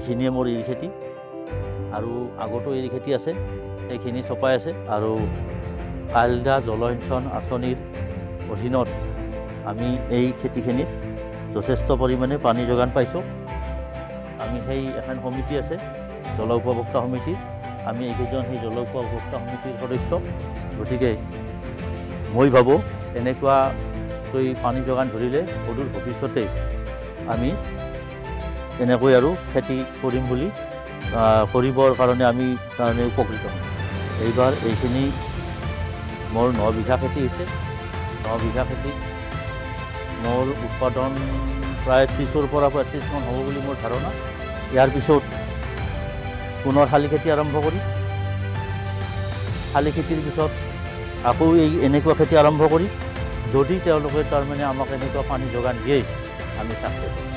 এইখিনিয়ে মোৰ এৰী খেতি আৰু আগতো এৰী খেতি আছে, সেইখিনি চপাই আছে। আৰু কাইলদা জলসিঞ্চন আঁচনিৰ অধীনত আমি এই খেতিখিনিত যথেষ্ট পৰিমাণে পানী যোগান পাইছোঁ। আমি সেই এখন সমিতি আছে, জল উপভোক্তা সমিতি, আমি এইকেইজন সেই জল উপভোক্তা সমিতিৰ সদস্য। গতিকে মই ভাবোঁ এনেকুৱাকৈ পানী যোগান ধৰিলে সদূৰ ভৱিষ্যতে আমি এনেকৈ আৰু খেতি কৰিম বুলি কৰিবৰ কাৰণে আমি তাৰমানে উপকৃত হ'ম। এইবাৰ এইখিনি মোৰ 9 বিঘা খেতি হৈছে। 9 বিঘা খেতিত মোৰ উৎপাদন প্ৰায় 30ৰ পৰা 35 মান হ'ব বুলি মোৰ ধাৰণা। ইয়াৰ পিছত পুনৰ শালি খেতি আৰম্ভ কৰি শালি খেতিৰ পিছত আকৌ এনেকুৱা খেতি আৰম্ভ কৰি যদি তেওঁলোকে তাৰমানে আমাক এনেকুৱা পানী যোগান দিয়ে আমি চাকচেছ হ'ম।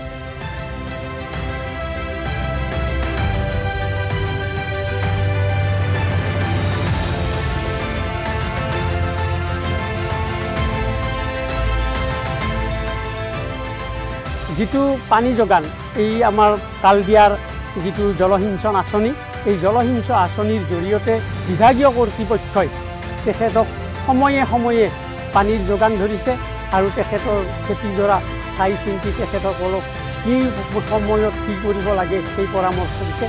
যিটো পানী যোগান এই আমাৰ কালদিয়াৰ যিটো জলসিঞ্চন আঁচনি, এই জলসিঞ্চন আঁচনিৰ জৰিয়তে বিভাগীয় কৰ্তৃপক্ষই তেখেতক সময়ে সময়ে পানীৰ যোগান ধৰিছে আৰু তেখেতৰ খেতিডৰা চাই চিন্তি তেখেতসকলক কি সময়ত কি কৰিব লাগে সেই পৰামৰ্শ দিছে।